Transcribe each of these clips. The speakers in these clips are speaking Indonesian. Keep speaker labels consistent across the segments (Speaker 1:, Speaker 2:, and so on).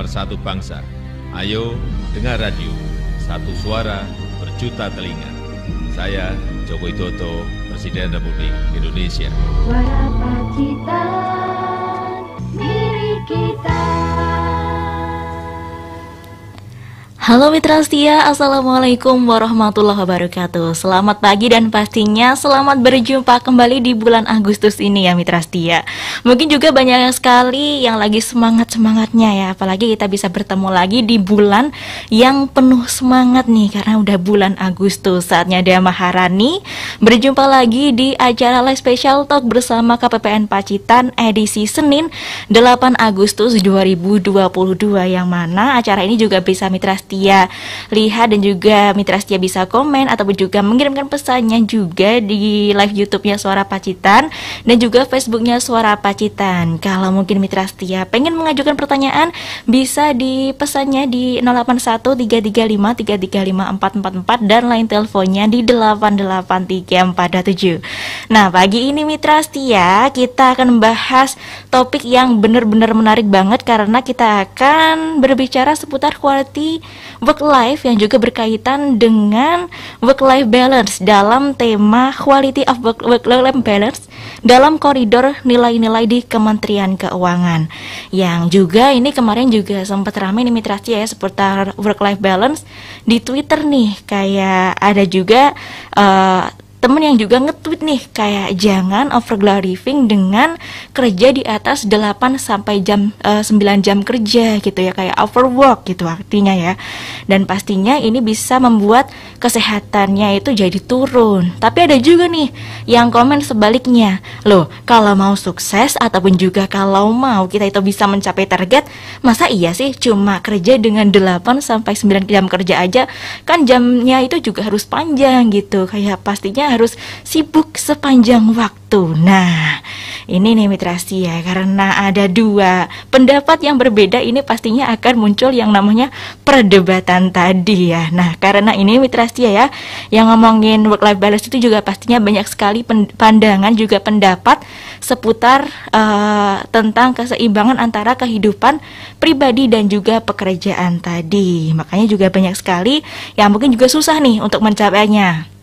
Speaker 1: pemersatu bangsa. Ayo dengar radio, satu suara berjuta telinga. Saya Joko Widodo, Presiden Republik Indonesia.
Speaker 2: Suara Pacitan milik kita.
Speaker 3: Halo Mitra Setia, Assalamualaikum warahmatullahi wabarakatuh. Selamat pagi dan pastinya selamat berjumpa kembali di bulan Agustus ini ya Mitra Setia. Mungkin juga banyak sekali yang lagi semangat-semangatnya ya. Apalagi kita bisa bertemu lagi di bulan yang penuh semangat nih, karena udah bulan Agustus. Saatnya Dea Maharani berjumpa lagi di acara Live Special Talk bersama KPPN Pacitan edisi Senin 8 Agustus 2022, yang mana acara ini juga bisa Mitra Setia lihat, dan juga Mitra Setia bisa komen ataupun juga mengirimkan pesannya juga di live YouTube-nya Suara Pacitan dan juga Facebook-nya Suara Pacitan. Kalau mungkin Mitra Setia pengen mengajukan pertanyaan, bisa di pesannya di 081335335444 dan lain teleponnya di 88347. Nah, pagi ini Mitra Setia kita akan membahas topik yang benar-benar menarik banget, karena kita akan berbicara seputar quality work life yang juga berkaitan dengan work life balance dalam tema quality of work life balance dalam koridor nilai-nilai di Kementerian Keuangan. Yang juga ini kemarin juga sempat ramai nih Mitra Setia ya, seputar work life balance di Twitter nih. Kayak ada juga temen yang juga nge-tweet nih, kayak jangan overload living dengan kerja di atas 8 sampai 9 jam kerja gitu ya, kayak overwork gitu artinya ya. Dan pastinya ini bisa membuat kesehatannya itu jadi turun. Tapi ada juga nih yang komen sebaliknya, loh kalau mau sukses ataupun juga kalau mau kita itu bisa mencapai target, masa iya sih cuma kerja dengan 8 sampai 9 jam kerja aja, kan jamnya itu juga harus panjang gitu, kayak pastinya harus sibuk sepanjang waktu. Nah, ini nih Mitra Setia, karena ada dua pendapat yang berbeda, ini pastinya akan muncul yang namanya perdebatan tadi ya. Nah, karena ini Mitra Setia ya, yang ngomongin work life balance itu juga pastinya banyak sekali pandangan juga pendapat seputar tentang keseimbangan antara kehidupan pribadi dan juga pekerjaan tadi. Makanya juga banyak sekali yang mungkin juga susah nih untuk mencapainya.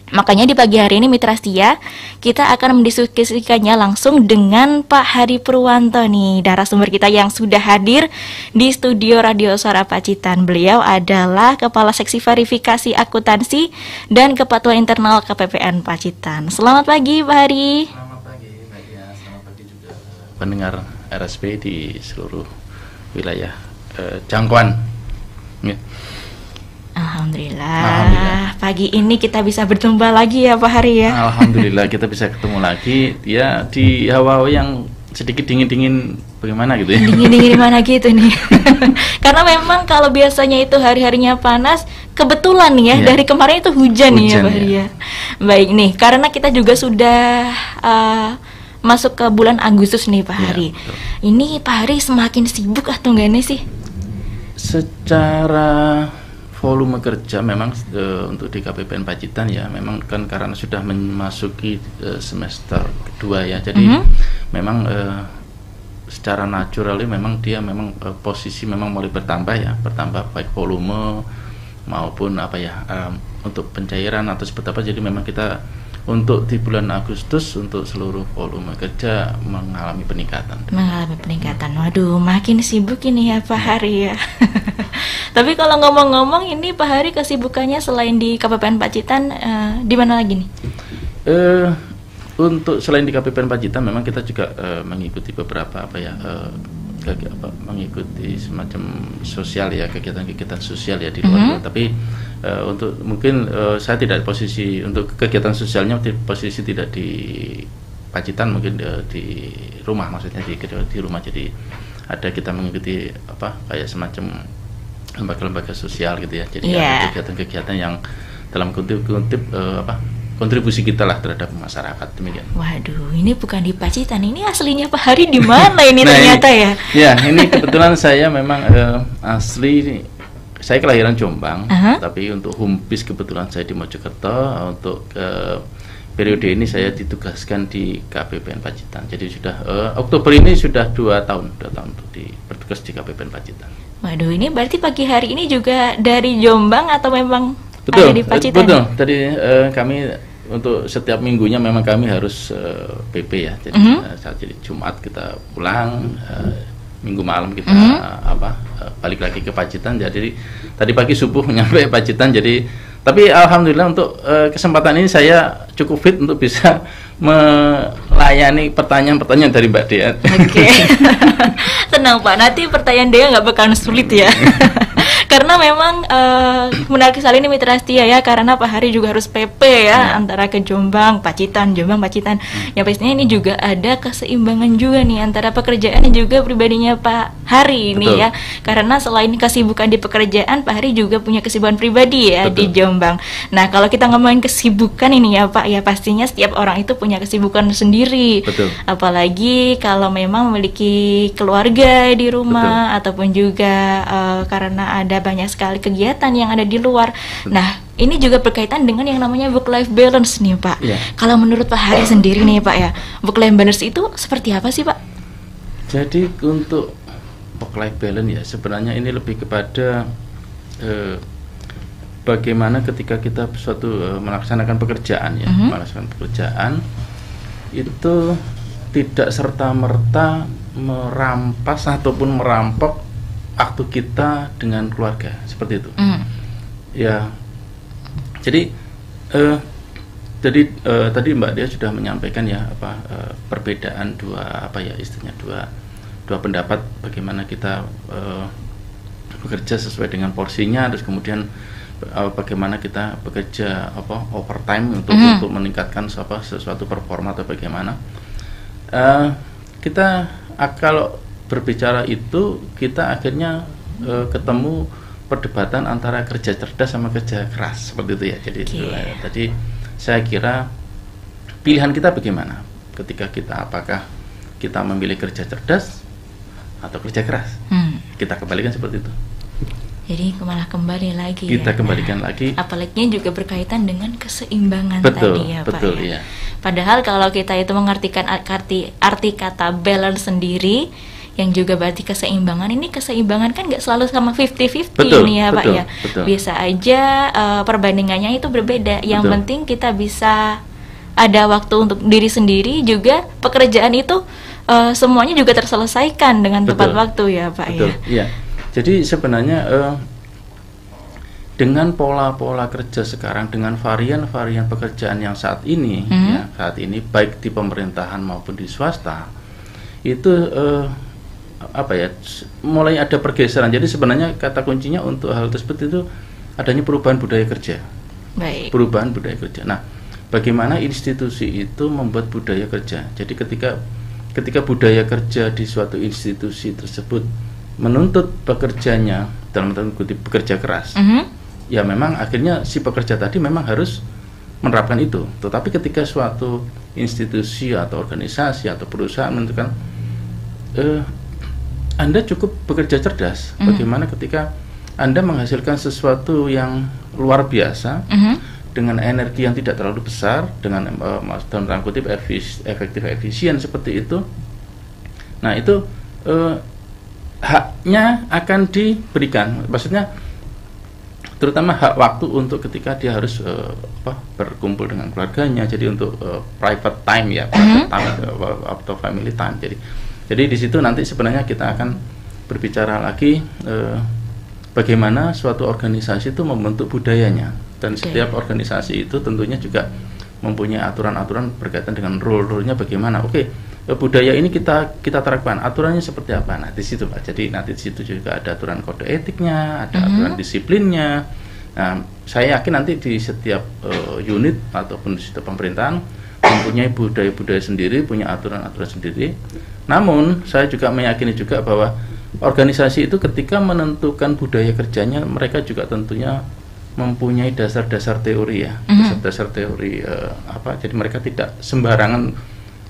Speaker 3: Makanya di pagi hari ini Mitra Setia kita akan mendiskusikannya langsung dengan Pak Hari Purwanto nih, narasumber kita yang sudah hadir di studio Radio Suara Pacitan. Beliau adalah Kepala Seksi Verifikasi Akuntansi dan Kepatuhan Internal KPPN Pacitan. Selamat pagi Pak Hari.
Speaker 4: Selamat pagi Mbak Dia, selamat pagi juga pendengar RSP di seluruh wilayah jangkauan ya.
Speaker 3: Alhamdulillah, pagi ini kita bisa berjumpa lagi ya Pak Hari ya.
Speaker 4: Alhamdulillah kita bisa ketemu lagi ya di hawa yang sedikit dingin-dingin bagaimana gitu ya.
Speaker 3: Dingin-dingin mana gitu nih. Karena memang kalau biasanya itu hari-harinya panas, kebetulan nih ya, dari kemarin itu hujan nih ya Pak Hari ya. Baik nih, karena kita juga sudah masuk ke bulan Agustus nih Pak Hari.
Speaker 4: Betul. Ini
Speaker 3: Pak Hari semakin sibuk atau enggak nih sih?
Speaker 4: Secara volume kerja memang untuk di KPPN Pacitan ya, memang kan karena sudah memasuki semester kedua ya, jadi memang secara naturally memang dia memang posisi memang mulai bertambah ya, bertambah baik volume maupun apa ya untuk pencairan atau seperti apa. Jadi memang kita untuk di bulan Agustus untuk seluruh volume kerja mengalami peningkatan.
Speaker 3: Waduh, makin sibuk ini ya Pak Hari ya. Tapi kalau ngomong-ngomong ini Pak Hari kesibukannya selain di KPPN Pacitan di mana lagi nih?
Speaker 4: Untuk selain di KPPN Pacitan memang kita juga mengikuti beberapa mengikuti semacam sosial ya, kegiatan-kegiatan sosial ya di luar. Tapi untuk mungkin saya tidak posisi untuk kegiatan sosialnya posisi tidak di Pacitan, mungkin di rumah, maksudnya di rumah. Jadi ada kita mengikuti kayak semacam lembaga-lembaga sosial gitu ya. Jadi ada kegiatan-kegiatan yang dalam kutip kontribusi kita lah terhadap masyarakat, demikian.
Speaker 3: Waduh, ini bukan di Pacitan, ini aslinya Pak Hari di mana ini ternyata ya?
Speaker 4: Ya, ini kebetulan saya memang asli, saya kelahiran Jombang, tapi untuk home base kebetulan saya di Mojokerto, untuk periode ini saya ditugaskan di KPPN Pacitan. Jadi sudah Oktober ini sudah 2 tahun untuk bertugas di KPPN Pacitan.
Speaker 3: Waduh, ini berarti pagi hari ini juga dari Jombang atau memang
Speaker 4: Betul,
Speaker 3: ada di Pacitan?
Speaker 4: betul. Tadi kami untuk setiap minggunya memang kami harus PP ya. Jadi saat jadi Jumat kita pulang, Minggu malam kita balik lagi ke Pacitan. Jadi tadi pagi subuh nyampe Pacitan. Jadi tapi alhamdulillah untuk kesempatan ini saya cukup fit untuk bisa melayani pertanyaan-pertanyaan dari Mbak Dea.
Speaker 3: Oke. Tenang Pak, nanti pertanyaan Dea nggak bakalan sulit ya. Karena memang menarik sekali ini Mitra Setia ya, karena Pak Hari juga harus PP ya, antara ke Jombang, Pacitan, Jombang, Pacitan. Yang pastinya ini juga ada keseimbangan juga nih antara pekerjaan dan juga pribadinya Pak Hari ini ya. Karena selain kesibukan di pekerjaan, Pak Hari juga punya kesibukan pribadi ya di Jombang. Nah, kalau kita ngomongin kesibukan ini ya Pak, ya pastinya setiap orang itu punya kesibukan sendiri. Apalagi kalau memang memiliki keluarga di rumah ataupun juga karena ada banyak sekali kegiatan yang ada di luar. Nah, ini juga berkaitan dengan yang namanya work-life balance nih Pak. Kalau menurut Pak Hari sendiri nih Pak ya, work-life balance itu seperti apa sih Pak?
Speaker 4: Jadi untuk work-life balance ya sebenarnya ini lebih kepada bagaimana ketika kita melaksanakan pekerjaan ya, melaksanakan pekerjaan itu tidak serta-merta merampas ataupun merampok waktu kita dengan keluarga seperti itu. Ya. Jadi tadi Mbak Dea sudah menyampaikan ya perbedaan dua pendapat bagaimana kita bekerja sesuai dengan porsinya, terus kemudian bagaimana kita bekerja overtime untuk meningkatkan sesuatu performa atau bagaimana. Kita kalau berbicara itu kita akhirnya ketemu perdebatan antara kerja cerdas sama kerja keras seperti itu ya. Jadi saya kira pilihan kita bagaimana ketika apakah kita memilih kerja cerdas atau kerja keras. Kita kembalikan seperti itu.
Speaker 3: Jadi malah kembali lagi
Speaker 4: kita kembalikan lagi.
Speaker 3: Apalagi juga berkaitan dengan keseimbangan tadi ya Pak ya.
Speaker 4: Iya.
Speaker 3: Padahal kalau kita itu mengartikan arti kata balance sendiri, yang juga berarti keseimbangan, ini keseimbangan kan nggak selalu sama 50-50 ini ya Pak ya. Biasa aja perbandingannya itu berbeda. Yang penting kita bisa ada waktu untuk diri sendiri, juga pekerjaan itu semuanya juga terselesaikan dengan tepat waktu ya Pak ya.
Speaker 4: Iya. Jadi sebenarnya dengan pola-pola kerja sekarang, dengan varian-varian pekerjaan yang saat ini baik di pemerintahan maupun di swasta itu mulai ada pergeseran. Jadi sebenarnya kata kuncinya untuk hal tersebut itu adanya perubahan budaya kerja. Perubahan budaya kerja. Nah, bagaimana institusi itu membuat budaya kerja. Jadi ketika budaya kerja di suatu institusi tersebut menuntut pekerjanya dalam tanda kutip bekerja keras, ya memang akhirnya si pekerja tadi memang harus menerapkan itu. Tetapi ketika suatu institusi atau organisasi atau perusahaan menentukan Anda cukup bekerja cerdas, bagaimana ketika Anda menghasilkan sesuatu yang luar biasa dengan energi yang tidak terlalu besar, dengan dalam tanda kutip efektif efisien seperti itu. Nah itu haknya akan diberikan, maksudnya terutama hak waktu untuk ketika dia harus berkumpul dengan keluarganya, jadi untuk private time ya, private time atau family time. Jadi di situ nanti sebenarnya kita akan berbicara lagi bagaimana suatu organisasi itu membentuk budayanya, dan setiap organisasi itu tentunya juga mempunyai aturan-aturan berkaitan dengan role-nya bagaimana. Budaya ini kita terapkan, aturannya seperti apa? Nah di situ Pak. Jadi nanti di situ juga ada aturan kode etiknya, ada aturan disiplinnya. Nah saya yakin nanti di setiap unit ataupun di setiap pemerintahan mempunyai budaya-budaya sendiri, punya aturan-aturan sendiri. Namun saya juga meyakini juga bahwa organisasi itu ketika menentukan budaya kerjanya, mereka juga tentunya mempunyai dasar-dasar teori ya, dasar-dasar teori jadi mereka tidak sembarangan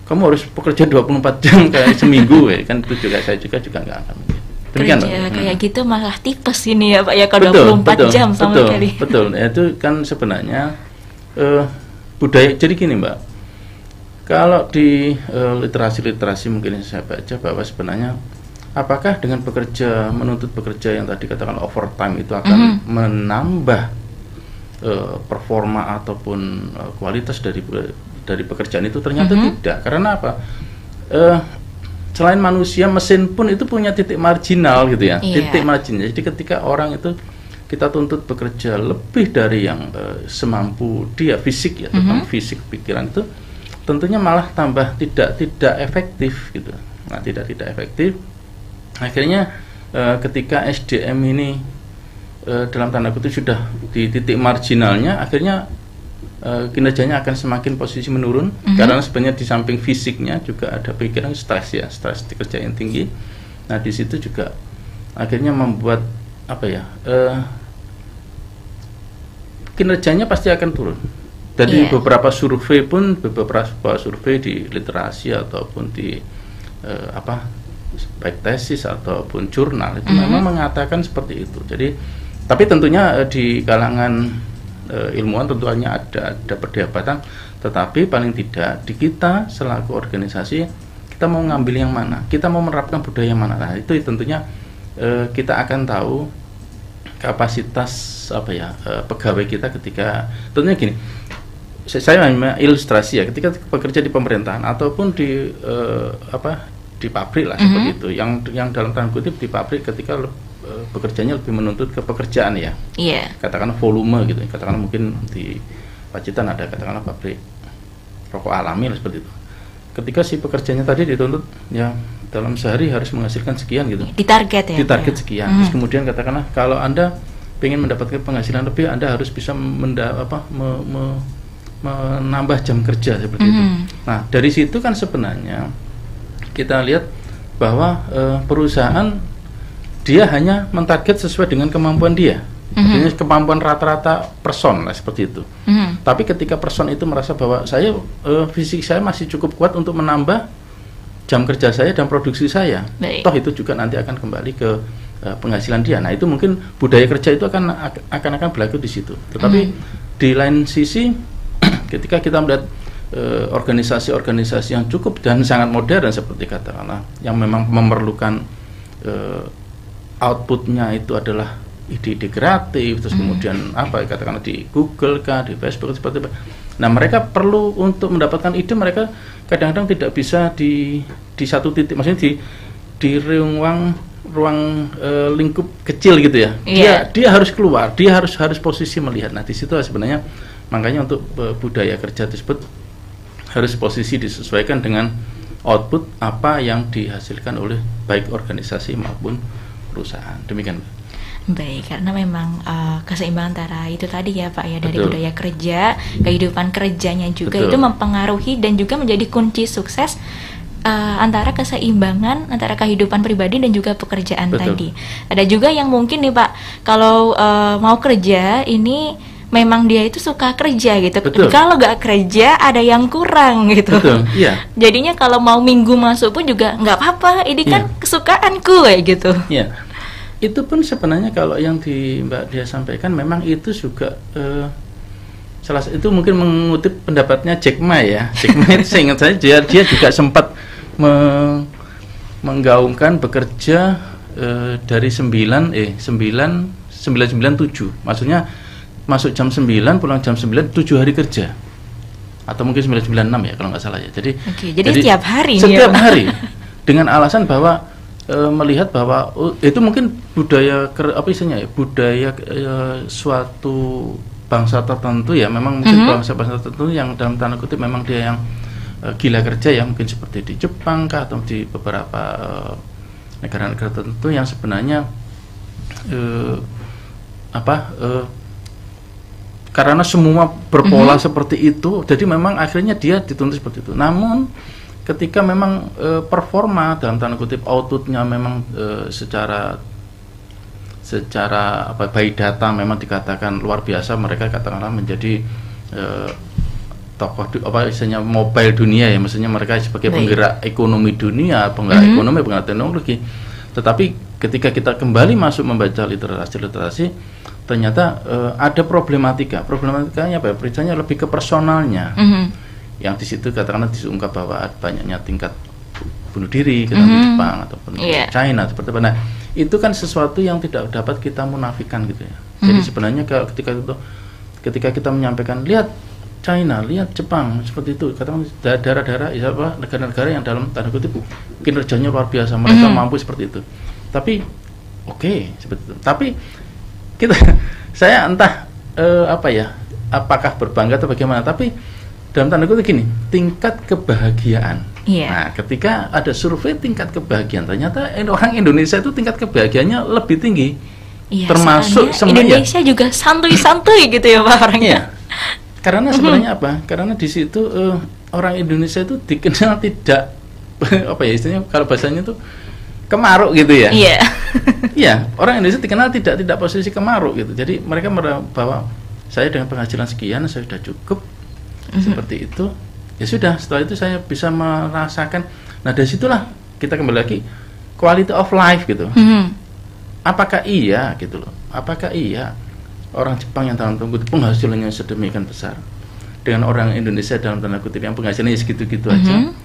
Speaker 4: kamu harus bekerja 24 jam kayak seminggu ya, kan itu juga saya juga nggak akan. Demikian
Speaker 3: kayak gitu malah tipes ini ya Pak ya, kalau 24 jam sama sekali.
Speaker 4: Betul, itu kan sebenarnya budaya. Jadi gini Mbak, kalau di literasi mungkin saya baca bahwa sebenarnya apakah dengan menuntut bekerja yang tadi katakan overtime itu akan menambah performa ataupun kualitas dari pekerjaan itu? Ternyata tidak. Karena apa? Selain manusia, mesin pun itu punya titik marginal gitu ya. Titik marginal. Jadi ketika orang itu kita tuntut bekerja lebih dari yang semampu dia fisik ya, tentang fisik pikiran itu tentunya malah tambah tidak efektif gitu. Nah, tidak efektif. Akhirnya ketika SDM ini dalam tanda kutip sudah di titik marginalnya, akhirnya kinerjanya akan semakin posisi menurun karena sebenarnya di samping fisiknya juga ada pikiran stres di kerja yang tinggi. Nah, di situ juga akhirnya membuat kinerjanya pasti akan turun. Dari beberapa survei di literasi ataupun di baik tesis ataupun jurnal itu memang mengatakan seperti itu. Jadi tapi tentunya di kalangan ilmuwan tentunya ada perdebatan, tetapi paling tidak di kita selaku organisasi kita mau ngambil yang mana, kita mau menerapkan budaya yang mana. Nah, itu tentunya kita akan tahu kapasitas pegawai kita ketika tentunya gini. Saya ilustrasi ya, ketika bekerja di pemerintahan ataupun di pabrik lah seperti itu, yang dalam tanda kutip di pabrik ketika bekerjanya lebih menuntut ke pekerjaan ya, katakanlah volume gitu, katakanlah mungkin di Pacitan ada katakanlah pabrik rokok alami lah seperti itu. Ketika si pekerjanya tadi dituntut ya dalam sehari harus menghasilkan sekian gitu, ditarget sekian. Terus kemudian katakanlah kalau Anda ingin mendapatkan penghasilan lebih, Anda harus bisa menambah jam kerja seperti itu. Nah, dari situ kan sebenarnya kita lihat bahwa perusahaan dia hanya mentarget sesuai dengan kemampuan dia. Artinya kemampuan rata-rata person lah seperti itu. Tapi ketika person itu merasa bahwa saya fisik saya masih cukup kuat untuk menambah jam kerja saya dan produksi saya, toh itu juga nanti akan kembali ke penghasilan dia. Nah, itu mungkin budaya kerja itu akan berlaku di situ. Tetapi di lain sisi ketika kita melihat organisasi-organisasi yang cukup dan sangat modern seperti katakanlah yang memang memerlukan outputnya itu adalah ide-ide kreatif, terus kemudian katakanlah di Google kah, di Facebook seperti itu. Nah, mereka perlu untuk mendapatkan ide, mereka kadang-kadang tidak bisa di satu titik, maksudnya di ruang lingkup kecil gitu ya. Dia harus keluar, dia harus posisi melihat. Nah, di situ sebenarnya makanya untuk budaya kerja tersebut harus posisi disesuaikan dengan output apa yang dihasilkan oleh baik organisasi maupun perusahaan. Demikian.
Speaker 3: Baik, karena memang keseimbangan antara itu tadi ya Pak ya, dari budaya kerja, kehidupan kerjanya juga itu mempengaruhi dan juga menjadi kunci sukses antara keseimbangan antara kehidupan pribadi dan juga pekerjaan tadi. Ada juga yang mungkin nih Pak, kalau mau kerja ini memang dia itu suka kerja gitu. Kalau nggak kerja ada yang kurang gitu. Jadinya kalau mau minggu masuk pun juga nggak apa-apa. Ini kan kesukaanku kayak gitu.
Speaker 4: Itu pun sebenarnya kalau yang di Mbak Dia sampaikan memang itu juga itu mungkin mengutip pendapatnya Jack Ma ya. Jack Ma itu saya ingat dia juga sempat menggaungkan bekerja dari 997. Maksudnya masuk jam 9, pulang jam 9, 7 hari kerja. Atau mungkin 996 ya kalau nggak salah ya. Jadi
Speaker 3: setiap hari.
Speaker 4: Setiap hari. Dengan alasan bahwa melihat bahwa itu mungkin budaya budaya suatu bangsa tertentu ya, memang mungkin bangsa tertentu yang dalam tanda kutip memang dia yang gila kerja ya, mungkin seperti di Jepang kah atau di beberapa negara-negara tertentu yang sebenarnya karena semua berpola seperti itu, jadi memang akhirnya dia dituntut seperti itu. Namun ketika memang performa dalam tanda kutip outputnya memang secara by data memang dikatakan luar biasa, mereka katakanlah menjadi tokoh istilahnya mobile dunia ya, maksudnya mereka sebagai penggerak ekonomi dunia, penggerak teknologi. Tetapi ketika kita kembali masuk membaca literasi, ternyata ada problematikanya apa ya? Misalnya lebih ke personalnya, yang di situ katakanlah diungkap bahwa banyaknya tingkat bunuh diri kita di Jepang ataupun China seperti apa. Nah, itu kan sesuatu yang tidak dapat kita munafikan gitu ya. Jadi sebenarnya ketika kita menyampaikan lihat China, lihat Jepang seperti itu, katakan daerah-daerah negara-negara yang dalam tanda kutip kinerjanya luar biasa, mereka mampu seperti itu. Tapi seperti itu. Tapi saya entah apakah berbangga atau bagaimana, tapi dalam tanda kutip gini, tingkat kebahagiaan. Nah, ketika ada survei tingkat kebahagiaan, ternyata orang Indonesia itu tingkat kebahagiaannya lebih tinggi. Termasuk
Speaker 3: Indonesia juga santuy-santuy gitu ya Pak orangnya.
Speaker 4: Karena sebenarnya apa? Karena di situ orang Indonesia itu dikenal tidak istilahnya kalau bahasanya itu kemaruk gitu ya. Iya, orang Indonesia dikenal tidak posisi kemaruk gitu. Jadi mereka merasa bahwa saya dengan penghasilan sekian saya sudah cukup seperti itu. Ya sudah, setelah itu saya bisa merasakan. Nah, dari situlah kita kembali lagi quality of life gitu. Apakah iya gitu loh? Apakah iya orang Jepang yang dalam tanda kutip penghasilannya sedemikian besar dengan orang Indonesia dalam tanda kutip yang penghasilannya segitu-gitu aja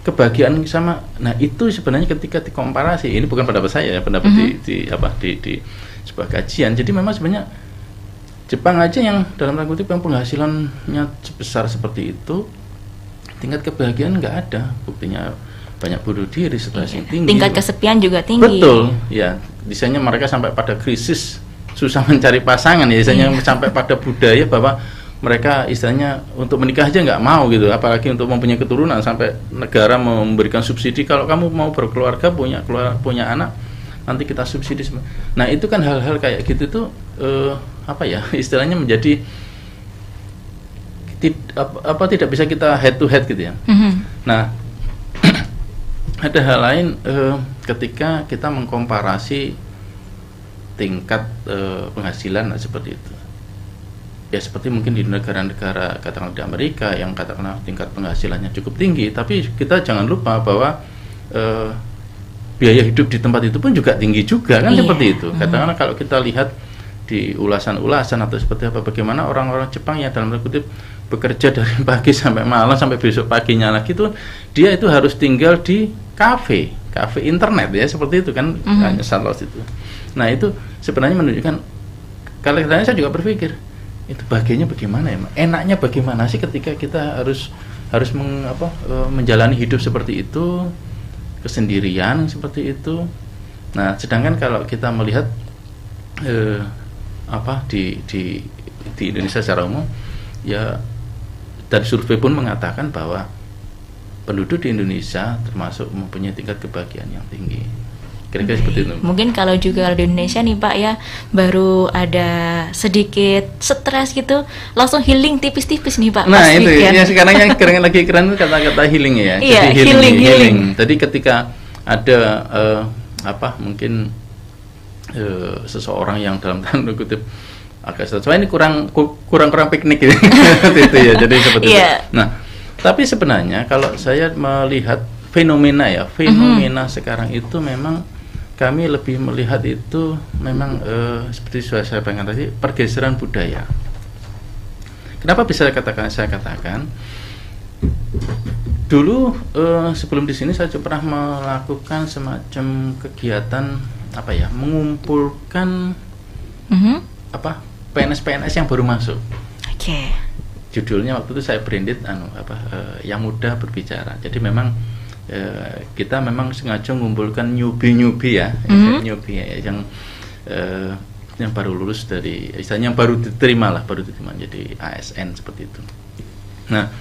Speaker 4: kebahagiaan sama? Nah, itu sebenarnya ketika dikomparasi, ini bukan pendapat saya ya, pendapat di sebuah kajian. Jadi memang sebenarnya Jepang aja yang dalam tanda kutip yang penghasilannya sebesar seperti itu, tingkat kebahagiaan nggak ada. Buktinya banyak bunuh diri, stres yang tinggi,
Speaker 3: tingkat kesepian juga tinggi.
Speaker 4: Betul, ya. Misalnya mereka sampai pada krisis, susah mencari pasangan ya, misalnya sampai pada budaya bahwa mereka istilahnya untuk menikah aja nggak mau gitu, apalagi untuk mempunyai keturunan, sampai negara memberikan subsidi kalau kamu mau berkeluarga punya anak nanti kita subsidi. Nah, itu kan hal-hal kayak gitu tuh istilahnya menjadi tidak bisa kita head to head gitu ya. Nah, ada hal lain ketika kita mengkomparasi tingkat penghasilan seperti itu. Ya seperti mungkin di negara-negara katakanlah di Amerika yang katakanlah tingkat penghasilannya cukup tinggi, tapi kita jangan lupa bahwa biaya hidup di tempat itu pun juga tinggi juga kan, seperti itu. Katakanlah kalau kita lihat di ulasan-ulasan atau seperti apa, bagaimana orang-orang Jepang yang dalam kutip bekerja dari pagi sampai malam sampai besok paginya lagi tuh, dia itu harus tinggal di kafe internet ya, seperti itu kan, hanya salos itu. Nah, itu sebenarnya menunjukkan, kalau saya juga berpikir itu bahagianya bagaimana ya, enaknya bagaimana sih ketika kita harus menjalani hidup seperti itu, kesendirian seperti itu. Nah, sedangkan kalau kita melihat di Indonesia secara umum ya, dan survei pun mengatakan bahwa penduduk di Indonesia termasuk mempunyai tingkat kebahagiaan yang tinggi. Kira-kira seperti itu.
Speaker 3: Mungkin kalau juga di Indonesia nih Pak ya, baru ada sedikit stres gitu, langsung healing tipis-tipis nih Pak.
Speaker 4: Nah, itu ya, sekarang yang lagi keren kata-kata healing ya.
Speaker 3: Iya,
Speaker 4: jadi
Speaker 3: healing.
Speaker 4: Jadi ketika ada mungkin seseorang yang dalam tanda kutip agak stres, ini kurang piknik gitu. Itu ya. Jadi seperti itu. Nah, tapi sebenarnya kalau saya melihat fenomena sekarang itu memang kami lebih melihat itu memang seperti saya sampaikan tadi, pergeseran budaya. Kenapa bisa saya katakan? Dulu sebelum di sini saya pernah melakukan semacam kegiatan mengumpulkan PNS yang baru masuk. Judulnya waktu itu saya branded yang muda berbicara. Jadi memang kita memang sengaja mengumpulkan newbie ya, yang baru lulus dari, istilahnya yang baru diterima jadi ASN seperti itu. Nah,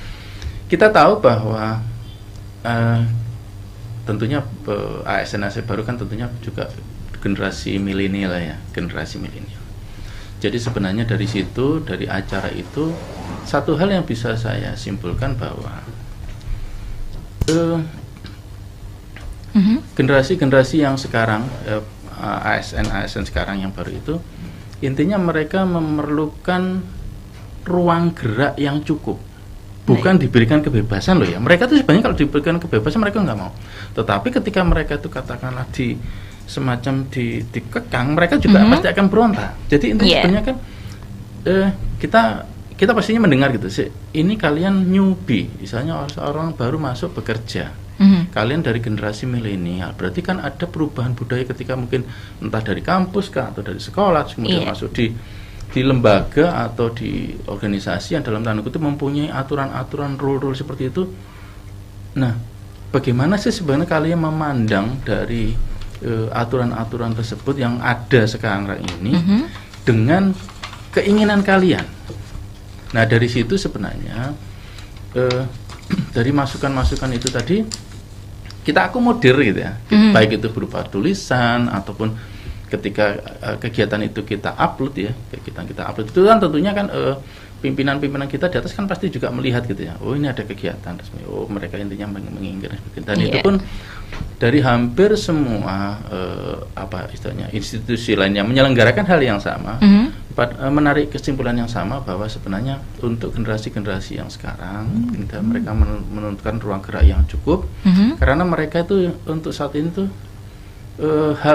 Speaker 4: kita tahu bahwa tentunya ASN baru kan tentunya juga generasi milenial ya, generasi milenial. Jadi sebenarnya dari situ, dari acara itu, satu hal yang bisa saya simpulkan bahwa generasi yang sekarang, ASN sekarang yang baru itu, intinya mereka memerlukan ruang gerak yang cukup, bukan diberikan kebebasan mereka tuh sebenarnya kalau diberikan kebebasan mereka nggak mau. Tetapi ketika mereka itu katakanlah semacam dikekang, mereka juga pasti akan berontak. Jadi intinya sebenarnya kan kita pastinya mendengar gitu sih, ini kalian newbie, misalnya orang baru masuk bekerja, kalian dari generasi milenial, berarti kan ada perubahan budaya ketika mungkin entah dari kampus kah atau dari sekolah, kemudian masuk di lembaga atau di organisasi yang dalam tanda kutip mempunyai aturan-aturan rule seperti itu. Nah, bagaimana sih sebenarnya kalian memandang dari aturan-aturan tersebut yang ada sekarang ini dengan keinginan kalian? Nah, dari situ sebenarnya dari masukan-masukan itu tadi kita akomodir gitu ya, baik itu berupa tulisan ataupun ketika kegiatan itu kita upload ya, kita upload itu kan tentunya kan pimpinan-pimpinan kita di atas kan pasti juga melihat gitu ya, oh ini ada kegiatan resmi, oh mereka intinya menginginkan dan itu pun dari hampir semua apa istilahnya institusi lain yang menyelenggarakan hal yang sama menarik kesimpulan yang sama bahwa sebenarnya untuk generasi-generasi yang sekarang mereka menentukan ruang gerak yang cukup karena mereka itu untuk saat ini tuh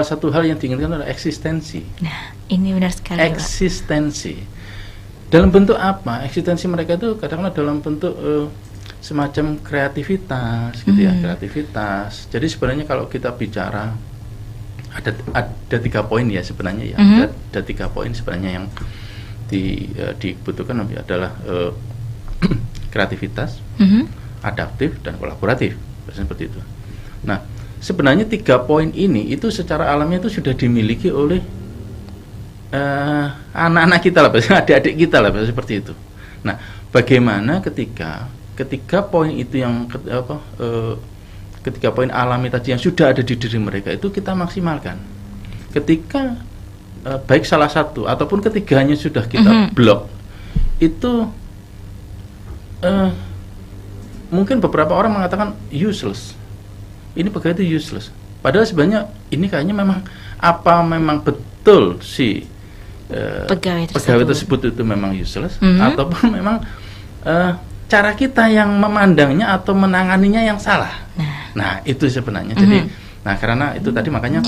Speaker 4: satu hal yang diinginkan adalah eksistensi.
Speaker 3: Nah, ini benar sekali.
Speaker 4: Eksistensi. Dalam bentuk apa? Eksistensi mereka itu kadang-kadang dalam bentuk semacam kreativitas, gitu ya, kreativitas. Jadi sebenarnya kalau kita bicara ada 3 poin ya sebenarnya ya, ada 3 poin sebenarnya yang dibutuhkan adalah kreativitas, adaptif dan kolaboratif, seperti itu. Nah, sebenarnya 3 poin ini itu secara alamiah itu sudah dimiliki oleh anak-anak kita lah, adik-adik kita lah, seperti itu. Nah, bagaimana ketika poin itu yang ketika poin alami tadi yang sudah ada di diri mereka itu kita maksimalkan. Ketika baik salah satu ataupun ketiganya sudah kita blok, itu mungkin beberapa orang mengatakan useless. Ini pegawai itu useless. Padahal sebenarnya ini kayaknya memang betul si pegawai tersebut itu memang useless ataupun memang cara kita yang memandangnya atau menanganinya yang salah. Nah, itu sebenarnya. Jadi, nah karena itu tadi makanya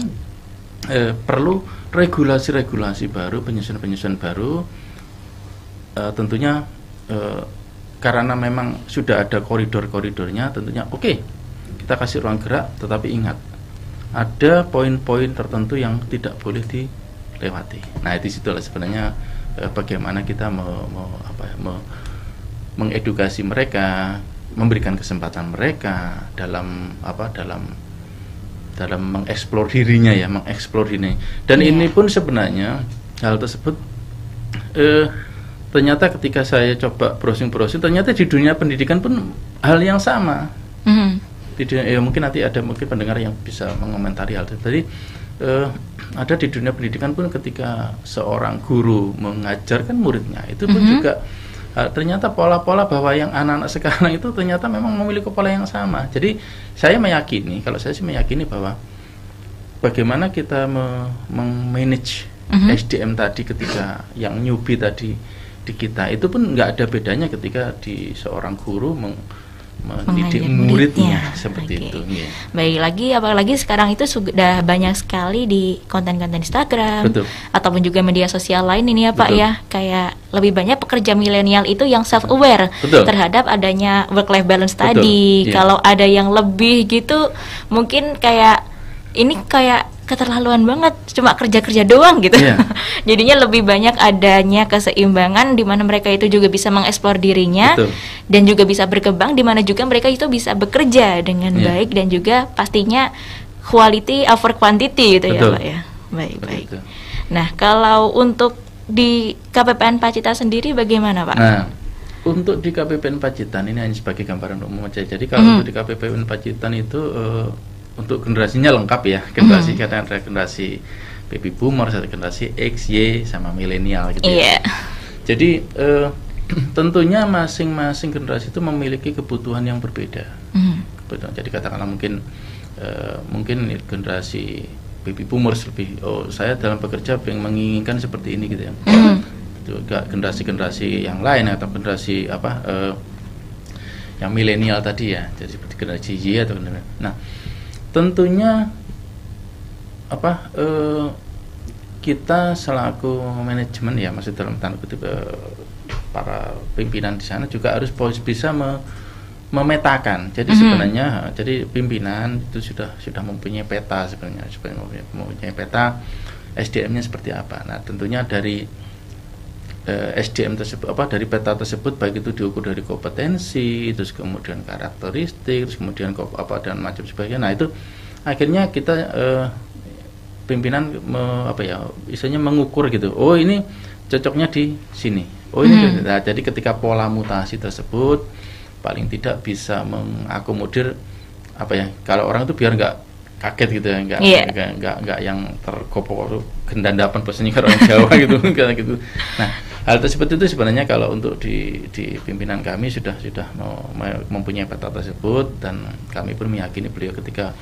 Speaker 4: perlu regulasi-regulasi baru, penyusunan-penyusunan baru. Tentunya karena memang sudah ada koridor-koridornya, tentunya oke, kita kasih ruang gerak, tetapi ingat ada poin-poin tertentu yang tidak boleh dilewati. Nah, di situlah sebenarnya bagaimana kita mengedukasi mereka, memberikan kesempatan mereka dalam mengeksplor dirinya ya, Dan ini pun sebenarnya hal tersebut ternyata ketika saya coba browsing ternyata di dunia pendidikan pun hal yang sama. Mungkin nanti ada pendengar yang bisa mengomentari hal itu. Jadi ada di dunia pendidikan pun ketika seorang guru mengajarkan muridnya itu pun juga ternyata pola-pola bahwa yang anak-anak sekarang itu ternyata memang memiliki pola yang sama. Jadi saya meyakini bahwa bagaimana kita memanage SDM tadi ketika yang newbie tadi di kita itu pun nggak ada bedanya ketika di seorang guru mendidik muridnya seperti itu. Ya.
Speaker 3: Baik lagi, apalagi sekarang itu sudah banyak sekali di konten-konten Instagram, ataupun juga media sosial lain ini ya Pak ya, kayak lebih banyak pekerja milenial itu yang self-aware terhadap adanya work-life balance tadi. Kalau ada yang lebih gitu, mungkin kayak ini kayak keterlaluan banget, cuma kerja-kerja doang gitu. Jadinya lebih banyak adanya keseimbangan di mana mereka itu juga bisa mengeksplor dirinya dan juga bisa berkembang, di mana juga mereka itu bisa bekerja dengan baik dan juga pastinya quality over quantity gitu ya Pak ya. Baik. Nah, kalau untuk di KPPN Pacitan sendiri bagaimana Pak?
Speaker 4: Nah, untuk di KPPN Pacitan ini hanya sebagai gambaran umum saja. Jadi kalau untuk di KPPN Pacitan itu untuk generasinya lengkap ya, karena ada generasi baby boomer, generasi X, Y, sama milenial gitu ya. Jadi tentunya masing-masing generasi itu memiliki kebutuhan yang berbeda. Jadi katakanlah mungkin generasi baby boomers lebih, saya dalam bekerja menginginkan seperti ini gitu ya. Juga generasi-generasi yang lain atau generasi yang milenial tadi ya, jadi seperti generasi Y atau nah tentunya kita selaku manajemen ya, maksud dalam tanda kutip para pimpinan di sana juga harus bisa memetakan. Jadi sebenarnya jadi pimpinan itu sudah mempunyai peta sebenarnya, mempunyai peta SDM-nya seperti apa. Nah, tentunya dari SDM tersebut, dari peta tersebut, baik itu diukur dari kompetensi, terus kemudian karakteristik, terus kemudian dan macam sebagainya. Nah, itu akhirnya kita pimpinan istilahnya mengukur gitu. Oh, ini cocoknya di sini. Oh, ini nah, jadi ketika pola mutasi tersebut paling tidak bisa mengakomodir kalau orang itu biar nggak kaget gitu ya, nggak yang terkopok gendandapan bahasanya orang Jawa gitu gitu. Nah, hal tersebut itu sebenarnya kalau untuk di pimpinan kami sudah mempunyai peta tersebut, dan kami pun meyakini beliau ketika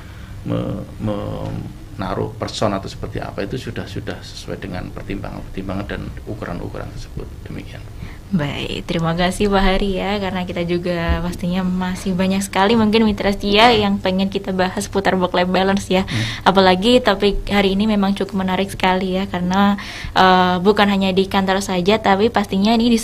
Speaker 4: menaruh person atau seperti apa itu sudah sesuai dengan pertimbangan dan ukuran-ukuran tersebut. Demikian.
Speaker 3: Baik, terima kasih Pak Hari ya, karena kita juga pastinya masih banyak sekali mungkin mitra setia yang pengen kita bahas seputar work-life balance ya. Apalagi topik hari ini memang cukup menarik sekali ya, karena bukan hanya di kantor saja, tapi pastinya ini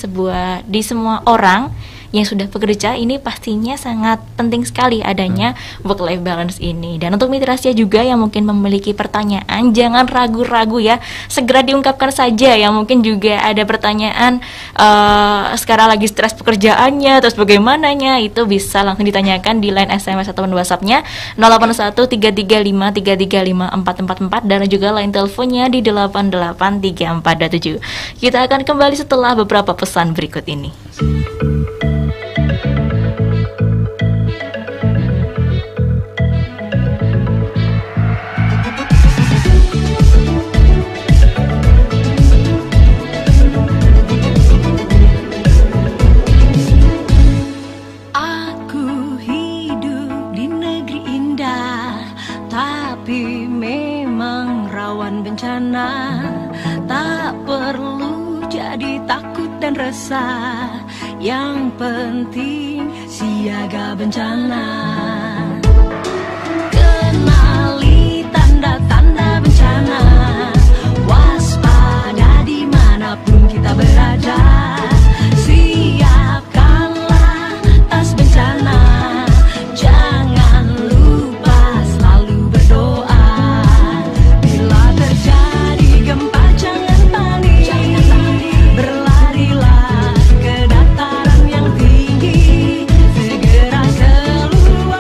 Speaker 3: di semua orang yang sudah bekerja ini pastinya sangat penting sekali adanya work-life balance ini. Dan untuk mitra setia juga yang mungkin memiliki pertanyaan, jangan ragu-ragu ya, segera diungkapkan saja. Yang mungkin juga ada pertanyaan sekarang lagi stres pekerjaannya, terus bagaimananya, itu bisa langsung ditanyakan di line SMS atau WhatsApp-nya 081335335444 dan juga line teleponnya di 883427. Kita akan kembali setelah beberapa pesan berikut ini.
Speaker 5: Tak perlu jadi takut dan resah, yang penting siaga bencana. Kenali tanda-tanda bencana, waspada dimanapun kita berada. Siapkanlah tas bencana, jangan lupa selalu berdoa. Berlarilah ke dataran yang tinggi, segera keluar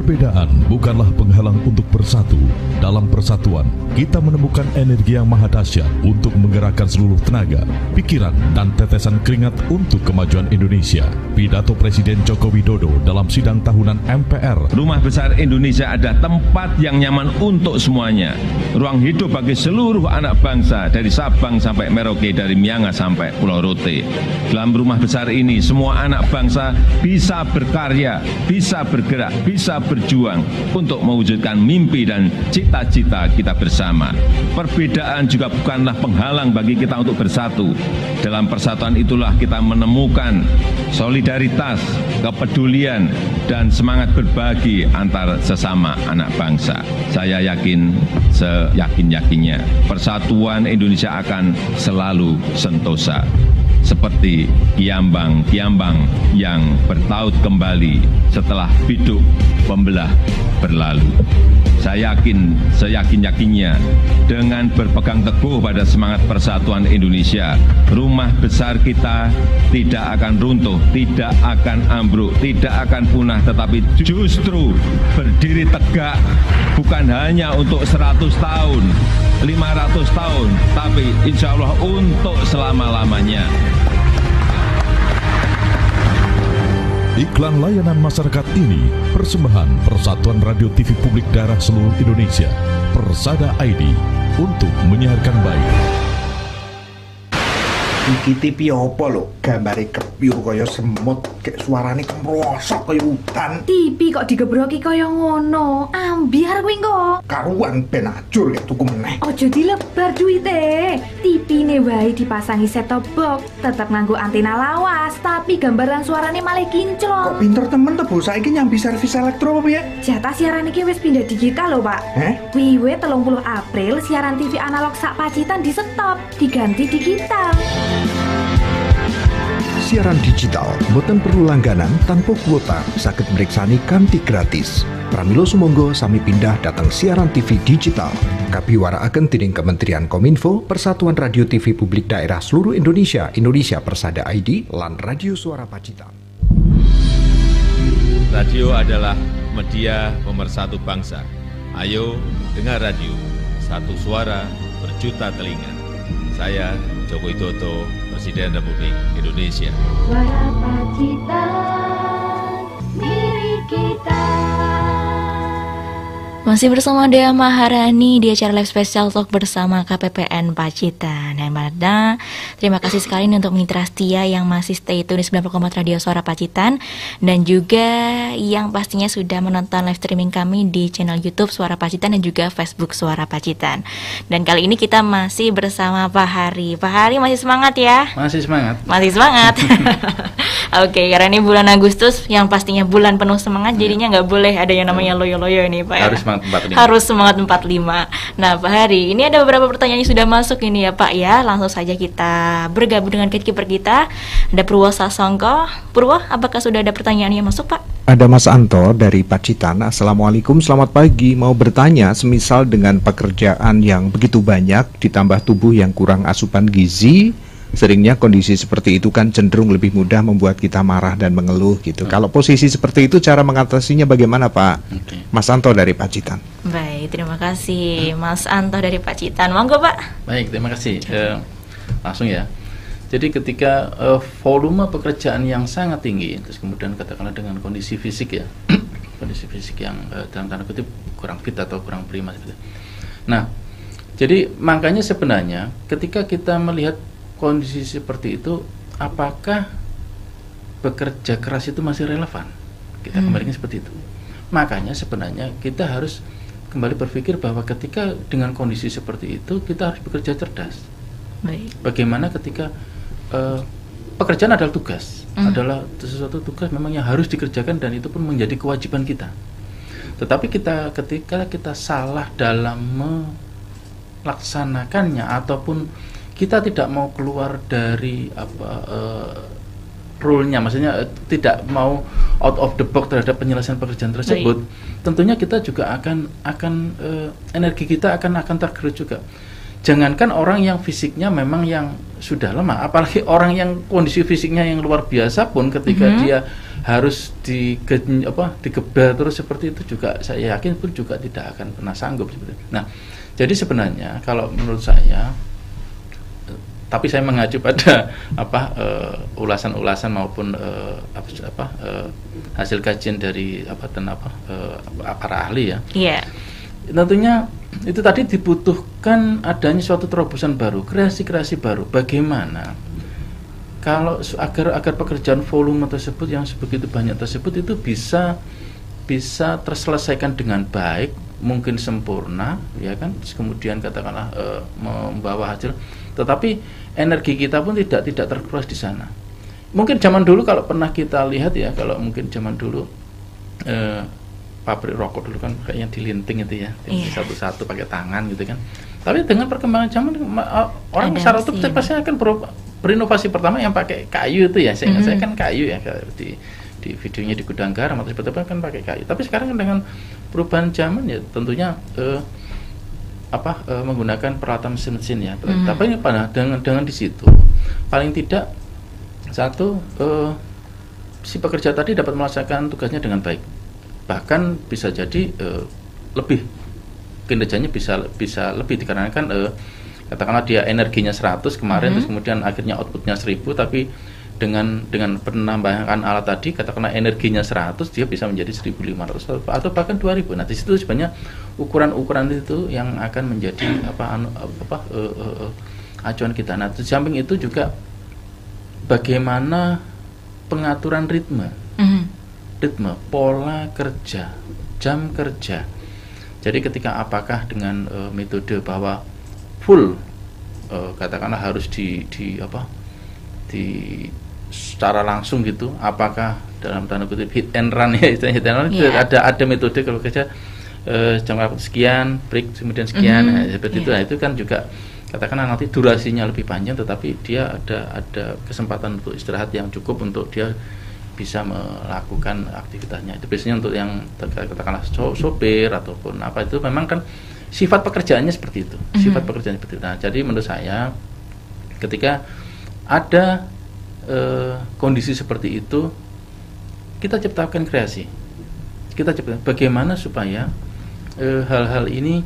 Speaker 6: Perbedaan bukanlah penghalang untuk bersatu. Dalam persatuan, kita menemukan energi yang maha dahsyat untuk menggerakkan seluruh tenaga, pikiran, dan tetesan keringat untuk kemajuan Indonesia. Pidato Presiden Joko Widodo dalam sidang tahunan MPR.
Speaker 7: Rumah Besar Indonesia adalah tempat yang nyaman untuk semuanya. Ruang hidup bagi seluruh anak bangsa dari Sabang sampai Merauke, dari Miangas sampai Pulau Rote. Dalam rumah besar ini, semua anak bangsa bisa berkarya, bisa bergerak, bisa berjuang untuk mewujudkan mimpi dan cita-cita kita bersama. Perbedaan juga bukanlah penghalang bagi kita untuk bersatu. Dalam persatuan itulah kita menemukan solidaritas, kepedulian, dan semangat berbagi antar sesama anak bangsa. Saya yakin, seyakin-yakinnya, persatuan Indonesia akan selalu sentosa. Seperti kiambang-kiambang yang bertaut kembali setelah biduk pembelah berlalu. Saya yakin, seyakin-yakinnya, dengan berpegang teguh pada semangat persatuan Indonesia, rumah besar kita tidak akan runtuh, tidak akan ambruk, tidak akan punah, tetapi justru berdiri tegak, bukan hanya untuk 100 tahun, 500 tahun, tapi insya Allah untuk selama-lamanya.
Speaker 6: Iklan layanan masyarakat ini persembahan Persatuan Radio TV Publik Daerah Seluruh Indonesia, Persada ID, untuk menyiarkan baik.
Speaker 8: Iki TV apa lho? Gambare kebyur kaya semut, kayak suarane kemrosok kaya udan.
Speaker 9: TV kok digebroki kaya ngono? Ambiar kuwi kok.
Speaker 8: Karuan ben ajur kayak tuku meneh.
Speaker 9: Ojo dilebar duite. TV-ne wae dipasangi set-top box, tetep nganggo antena lawas, tapi gambaran suarane malah kinclong.
Speaker 8: Kok pinter temen tuh Bu, saiki nyambi servis elektro apa ya?
Speaker 9: Jatah siaran iki wis pindah digital lho, Pak. Wiwit 30 April siaran TV analog sak Pacitan di stop, diganti digital.
Speaker 10: Siaran digital boten perlu langganan tanpa kuota, saged mriksani kanthi gratis. Pramila sumangga sami pindah datang siaran TV digital. Kapiwarakaken dening Kementerian Kominfo, Persatuan Radio TV Publik Daerah Seluruh Indonesia, Indonesia Persada ID, lan Radio Suara Pacitan.
Speaker 1: Radio adalah media pemersatu bangsa. Ayo dengar radio, satu suara berjuta telinga. Saya Joko Widodo, Presiden Republik Indonesia.
Speaker 2: Suara Pacitan, milik kita.
Speaker 3: Masih bersama Dea Maharani di acara live special talk bersama KPPN Pacitan. Yang mana terima kasih sekali untuk mitra setia yang masih stay tune di 90,4 Radio Suara Pacitan, dan juga yang pastinya sudah menonton live streaming kami di channel YouTube Suara Pacitan dan juga Facebook Suara Pacitan. Dan kali ini kita masih bersama Pak Hari. Pak Hari masih semangat ya?
Speaker 4: Masih semangat.
Speaker 3: Masih semangat. Oke, karena ini bulan Agustus yang pastinya bulan penuh semangat, jadinya nggak boleh ada yang namanya loyo-loyo ini Pak.
Speaker 4: Harus semangat 45.
Speaker 3: Harus semangat 45. Nah Pak Hari, ini ada beberapa pertanyaan yang sudah masuk ini ya Pak ya. Langsung saja kita bergabung dengan gatekeeper kita. Ada Purwo Sasongko. Purwo, apakah sudah ada pertanyaan yang masuk Pak?
Speaker 10: Ada Mas Anto dari Pacitan. Assalamualaikum, selamat pagi. Mau bertanya, semisal dengan pekerjaan yang begitu banyak ditambah tubuh yang kurang asupan gizi, seringnya kondisi seperti itu kan cenderung lebih mudah membuat kita marah dan mengeluh gitu. Kalau posisi seperti itu, cara mengatasinya bagaimana Pak? Mas Anto dari Pacitan.
Speaker 3: Baik, terima kasih Mas Anto dari Pacitan. Monggo Pak.
Speaker 4: Baik, terima kasih. Langsung ya. Jadi ketika volume pekerjaan yang sangat tinggi, terus kemudian katakanlah dengan kondisi fisik ya, kondisi fisik yang dalam tanda kutip kurang fit atau kurang prima gitu. Nah, jadi makanya sebenarnya ketika kita melihat kondisi seperti itu, apakah bekerja keras itu masih relevan? Kita kembalikan seperti itu. Makanya sebenarnya kita harus kembali berpikir bahwa ketika dengan kondisi seperti itu, kita harus bekerja cerdas.
Speaker 3: Baik.
Speaker 4: Bagaimana ketika pekerjaan adalah tugas, adalah sesuatu tugas memang yang harus dikerjakan dan itu pun menjadi kewajiban kita. Tetapi ketika kita salah dalam melaksanakannya ataupun kita tidak mau keluar dari rule-nya, maksudnya tidak mau out of the box terhadap penyelesaian pekerjaan tersebut, tentunya kita juga akan energi kita akan tergerus juga. Jangankan orang yang fisiknya memang yang sudah lemah, apalagi orang yang kondisi fisiknya yang luar biasa pun ketika dia harus digeber terus seperti itu juga saya yakin pun juga tidak akan pernah sanggup seperti itu. Nah, jadi sebenarnya kalau menurut saya, tapi saya mengacu pada ulasan-ulasan maupun hasil kajian dari para ahli ya.
Speaker 3: Iya.
Speaker 4: Tentunya itu tadi dibutuhkan adanya suatu terobosan baru, kreasi-kreasi baru. Bagaimana kalau agar pekerjaan volume tersebut yang sebegitu banyak tersebut itu bisa terselesaikan dengan baik, mungkin sempurna, ya kan? Kemudian katakanlah membawa hasil, tetapi energi kita pun tidak terkuras di sana. Mungkin zaman dulu kalau pernah kita lihat ya, kalau mungkin zaman dulu pabrik rokok dulu kan kayak yang dilinting itu ya, satu-satu pakai tangan gitu kan. Tapi dengan perkembangan zaman orang secara otomatis pasti akan berinovasi. Pertama yang pakai kayu itu ya, saya ingat saya kan kayu ya, di videonya di gudang garam atau seperti apa kan pakai kayu. Tapi sekarang dengan perubahan zaman ya tentunya menggunakan peralatan mesin ya. Tapi dengan di situ paling tidak satu si pekerja tadi dapat melaksanakan tugasnya dengan baik. Bahkan bisa jadi lebih kinerjanya bisa lebih dikarenakan katakanlah dia energinya 100 kemarin terus kemudian akhirnya outputnya 1000, tapi dengan penambahan alat tadi katakanlah energinya 100 dia bisa menjadi 1500 atau bahkan 2000. Nah, di situ sebenarnya ukuran itu yang akan menjadi acuan kita. Nah, di samping itu juga bagaimana pengaturan ritme, pola kerja, jam kerja. Jadi ketika apakah dengan metode bahwa full katakanlah harus di secara langsung gitu, apakah dalam tanda kutip hit and run ya, hit and run ada metode kalau kerja jam sekian, break kemudian sekian, seperti itu. Nah, itu kan juga katakanlah nanti durasinya lebih panjang, tetapi dia ada kesempatan untuk istirahat yang cukup untuk dia bisa melakukan aktivitasnya. Itu biasanya untuk yang katakanlah sopir ataupun apa, itu memang kan sifat pekerjaannya seperti itu. Nah, jadi menurut saya ketika ada kondisi seperti itu, kita ciptakan kreasi. Kita ciptakan bagaimana supaya hal-hal ini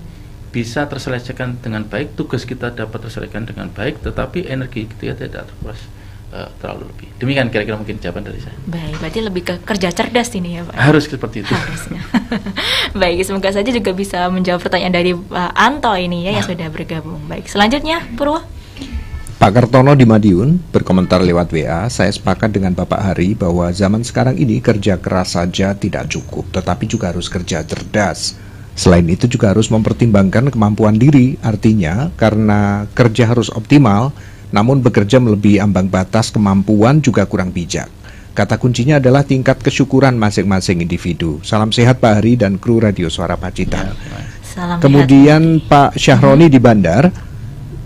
Speaker 4: bisa terselesaikan dengan baik, tugas kita dapat terselesaikan dengan baik, tetapi energi kita tidak terkuras terlalu lebih. Demikian kira-kira mungkin jawaban dari saya.
Speaker 3: Baik, berarti lebih ke kerja cerdas ini ya Pak?
Speaker 4: Harus seperti itu.
Speaker 3: Harusnya. Baik, semoga saja juga bisa menjawab pertanyaan dari Anto ini ya yang sudah bergabung. Baik, selanjutnya Purwo.
Speaker 10: Pak Kartono di Madiun berkomentar lewat WA, saya sepakat dengan Bapak Hari bahwa zaman sekarang ini kerja keras saja tidak cukup, tetapi juga harus kerja cerdas. Selain itu juga harus mempertimbangkan kemampuan diri, artinya karena kerja harus optimal, namun bekerja melebihi ambang batas kemampuan juga kurang bijak. Kata kuncinya adalah tingkat kesyukuran masing-masing individu. Salam sehat Pak Hari dan kru Radio Suara Pacitan. Kemudian Pak Syahroni di Bandar,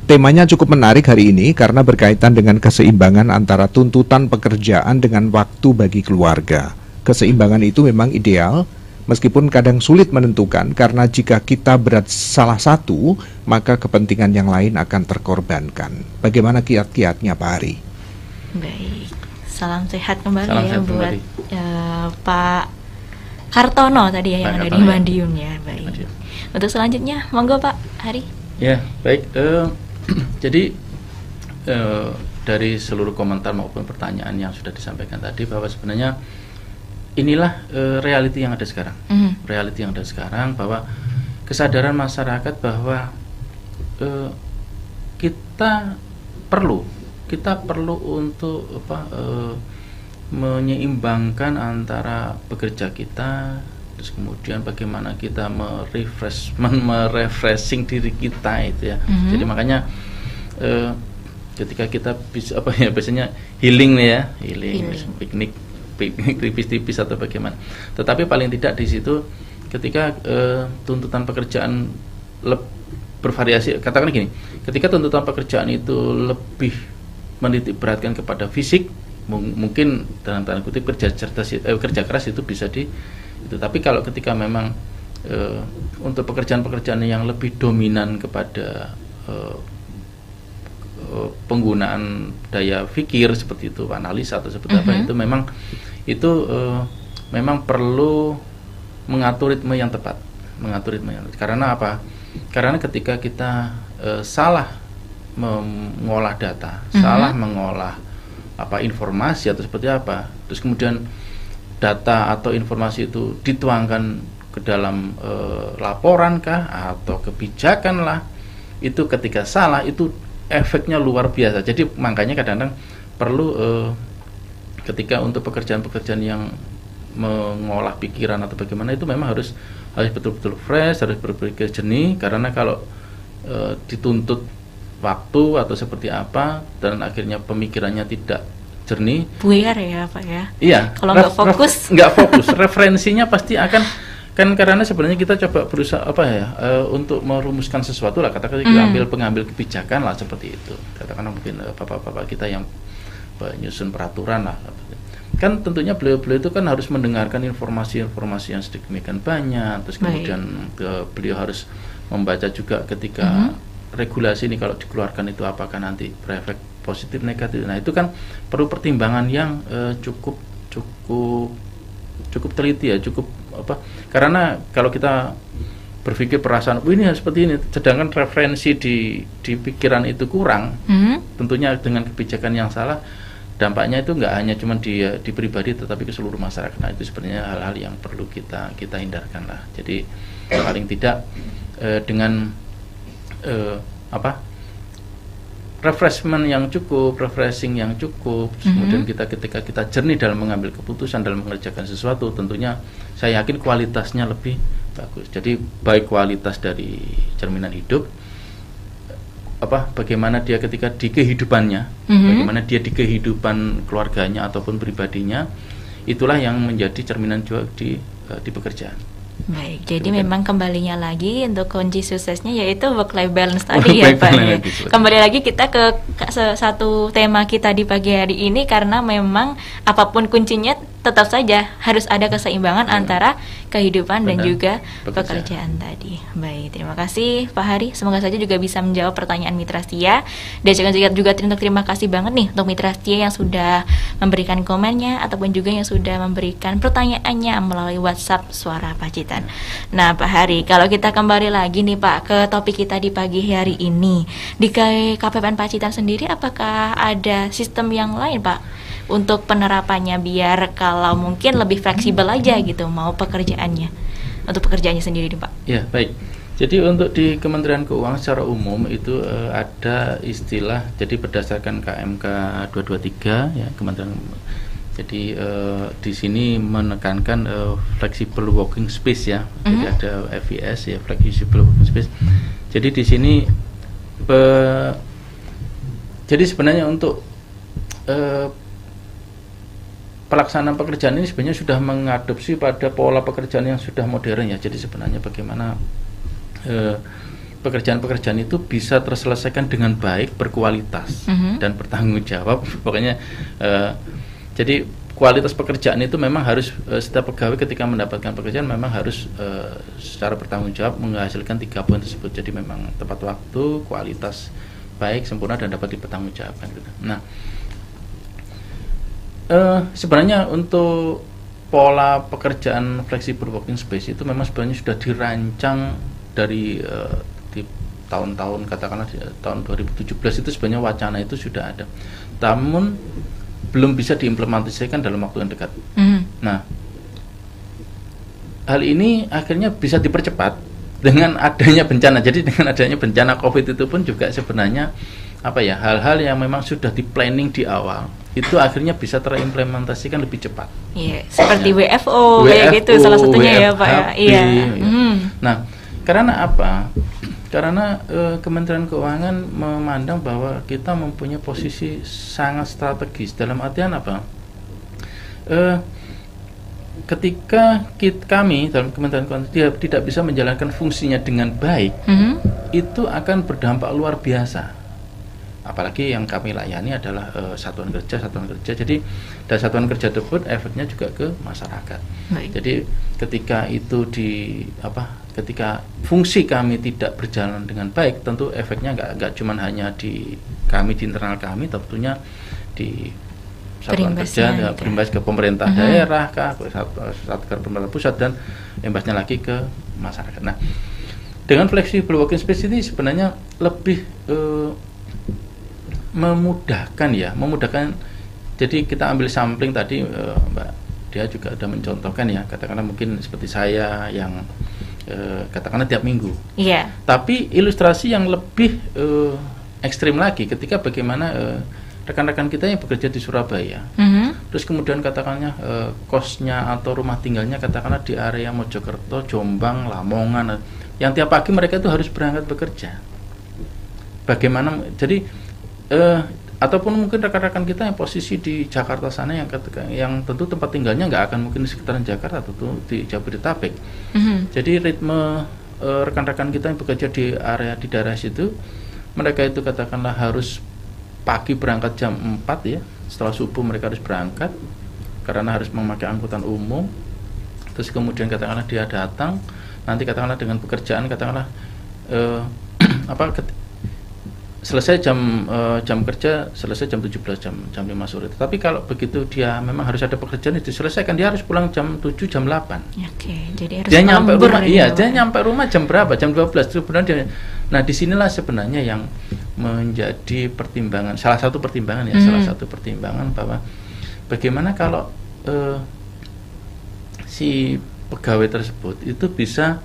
Speaker 10: temanya cukup menarik hari ini karena berkaitan dengan keseimbangan antara tuntutan pekerjaan dengan waktu bagi keluarga. Keseimbangan itu memang ideal, meskipun kadang sulit menentukan karena jika kita berat salah satu, maka kepentingan yang lain akan terkorbankan. Bagaimana kiat-kiatnya Pak Hari?
Speaker 3: Baik, salam sehat kembali buat Pak Kartono tadi ya, yang ada di Madiun ya. Baik. Untuk selanjutnya, monggo Pak Hari.
Speaker 4: Ya, baik. Jadi dari seluruh komentar maupun pertanyaan yang sudah disampaikan tadi, bahwa sebenarnya inilah reality yang ada sekarang. Reality yang ada sekarang, bahwa kesadaran masyarakat bahwa kita perlu untuk menyeimbangkan antara bekerja kita, terus kemudian bagaimana kita merefreshing diri kita itu ya. Jadi makanya ketika kita bisa biasanya healing piknik tipis-tipis atau bagaimana. Tetapi paling tidak di situ ketika tuntutan pekerjaan bervariasi, katakan gini, ketika tuntutan pekerjaan itu lebih menitik beratkan kepada fisik, mungkin dalam tanda kutip kerja keras itu bisa itu. Tapi kalau ketika memang untuk pekerjaan-pekerjaan yang lebih dominan kepada penggunaan daya pikir seperti itu, analisa atau seperti apa, itu memang itu memang perlu mengatur ritme yang tepat. Karena apa? Karena ketika kita salah mengolah data, salah mengolah informasi atau seperti apa, terus kemudian data atau informasi itu dituangkan ke dalam laporan kah atau kebijakan lah, itu ketika salah itu efeknya luar biasa. Jadi makanya kadang-kadang perlu ketika untuk pekerjaan-pekerjaan yang mengolah pikiran atau bagaimana, itu memang harus betul-betul fresh, harus berpikir jernih. Karena kalau dituntut waktu atau seperti apa dan akhirnya pemikirannya tidak jernih,
Speaker 3: buyar ya Pak ya.
Speaker 4: Iya.
Speaker 3: Kalau nggak fokus,
Speaker 4: referensinya pasti akan kan, karena sebenarnya kita coba berusaha untuk merumuskan sesuatu lah, katakan kita pengambil kebijakan lah seperti itu. Katakanlah mungkin bapak-bapak kita yang menyusun peraturan lah. Kan tentunya beliau itu kan harus mendengarkan informasi-informasi yang sedemikian banyak, terus kemudian beliau harus membaca juga ketika regulasi ini kalau dikeluarkan itu apakah nanti berefek positif negatif. Nah, itu kan perlu pertimbangan yang cukup teliti ya, karena kalau kita berpikir perasaan ini seperti ini, sedangkan referensi di pikiran itu kurang, tentunya dengan kebijakan yang salah, dampaknya itu nggak hanya cuma di pribadi tetapi ke seluruh masyarakat. Nah, itu sebenarnya hal-hal yang perlu kita hindarkan lah. Jadi paling tidak dengan refreshing yang cukup, kemudian ketika kita jernih dalam mengambil keputusan, dalam mengerjakan sesuatu, tentunya saya yakin kualitasnya lebih bagus. Jadi baik kualitas dari cerminan hidup, bagaimana dia ketika di kehidupannya, bagaimana dia di kehidupan keluarganya ataupun pribadinya, itulah yang menjadi cerminan juga di pekerjaan.
Speaker 3: Baik, jadi memang kembalinya lagi untuk kunci suksesnya yaitu work-life balance tadi ya Pak. Kembali lagi kita ke satu tema kita di pagi hari ini, karena memang apapun kuncinya tetap saja harus ada keseimbangan antara kehidupan dan juga pekerjaan tadi. Baik, terima kasih Pak Hari. Semoga saja juga bisa menjawab pertanyaan Mitra Setia. Dan juga terima kasih banget nih untuk Mitra Setia yang sudah memberikan komennya ataupun juga yang sudah memberikan pertanyaannya melalui WhatsApp Suara Pacitan. Nah Pak Hari, kalau kita kembali lagi nih Pak ke topik kita di pagi hari ini, di KPPN Pacitan sendiri apakah ada sistem yang lain Pak untuk penerapannya, biar kalau mungkin lebih fleksibel aja gitu mau pekerjaannya, untuk pekerjaannya sendiri nih Pak?
Speaker 4: Ya, baik. Jadi untuk di Kementerian Keuangan secara umum itu ada istilah, jadi berdasarkan KMK 223 ya, Kementerian. Jadi di sini menekankan flexible working space ya. Jadi ada FWS ya, flexible working space. Jadi di sini jadi sebenarnya untuk pelaksanaan pekerjaan ini sebenarnya sudah mengadopsi pada pola pekerjaan yang sudah modern ya. Jadi sebenarnya bagaimana pekerjaan-pekerjaan itu bisa terselesaikan dengan baik, berkualitas dan bertanggung jawab. Pokoknya jadi kualitas pekerjaan itu memang harus setiap pegawai ketika mendapatkan pekerjaan memang harus secara bertanggung jawab menghasilkan 3 poin tersebut. Jadi memang tepat waktu, kualitas baik, sempurna dan dapat dipertanggungjawabkan gitu. Nah, sebenarnya untuk pola pekerjaan flexible working space itu memang sebenarnya sudah dirancang dari di tahun-tahun, katakanlah tahun 2017 itu sebenarnya wacana itu sudah ada, namun belum bisa diimplementasikan dalam waktu yang dekat. Nah, hal ini akhirnya bisa dipercepat dengan adanya bencana. Jadi dengan adanya bencana COVID itu pun juga sebenarnya hal-hal yang memang sudah di planning di awal itu akhirnya bisa terimplementasikan lebih cepat.
Speaker 3: Iya, seperti WFO kayak gitu salah satunya ya Pak ya. Iya.
Speaker 4: Nah, karena apa? Karena Kementerian Keuangan memandang bahwa kita mempunyai posisi sangat strategis. Dalam artian apa? Ketika kami dalam Kementerian Keuangan tidak bisa menjalankan fungsinya dengan baik, itu akan berdampak luar biasa. Apalagi yang kami layani adalah satuan kerja. Jadi dari satuan kerja tersebut efeknya juga ke masyarakat. Baik. Jadi ketika itu ketika fungsi kami tidak berjalan dengan baik, tentu efeknya nggak cuma hanya di internal kami, tentunya di satuan kerja, berimbas ke pemerintah daerah, ke pemerintah pusat, dan imbasnya lagi ke masyarakat. Nah, dengan flexible working space ini sebenarnya lebih memudahkan. Jadi kita ambil sampling tadi, Mbak Dia juga sudah mencontohkan ya, katakanlah mungkin seperti saya yang katakanlah tiap minggu.
Speaker 3: Iya.
Speaker 4: Tapi ilustrasi yang lebih ekstrim lagi ketika bagaimana rekan-rekan kita yang bekerja di Surabaya, terus kemudian katakanlah kosnya atau rumah tinggalnya katakanlah di area Mojokerto, Jombang, Lamongan, yang tiap pagi mereka itu harus berangkat bekerja. Bagaimana? Jadi ataupun mungkin rekan-rekan kita yang posisi di Jakarta sana yang tentu tempat tinggalnya nggak akan mungkin di sekitaran Jakarta, tentu di Jabodetabek. Jadi ritme rekan-rekan kita yang bekerja di daerah situ, mereka itu katakanlah harus pagi berangkat jam 4 ya, setelah subuh mereka harus berangkat karena harus memakai angkutan umum. Terus kemudian katakanlah dia datang, nanti katakanlah dengan pekerjaan katakanlah selesai jam kerja selesai jam 17, jam 5 sore. Tapi kalau begitu dia memang harus ada pekerjaan itu diselesaikan, dia harus pulang jam 7, jam 8.
Speaker 3: Oke, jadi harus
Speaker 4: dia nyampe rumah, dia nyampe rumah jam berapa? Jam 12. Sebenarnya nah disinilah sebenarnya yang menjadi pertimbangan, salah satu pertimbangan bahwa bagaimana kalau si pegawai tersebut itu bisa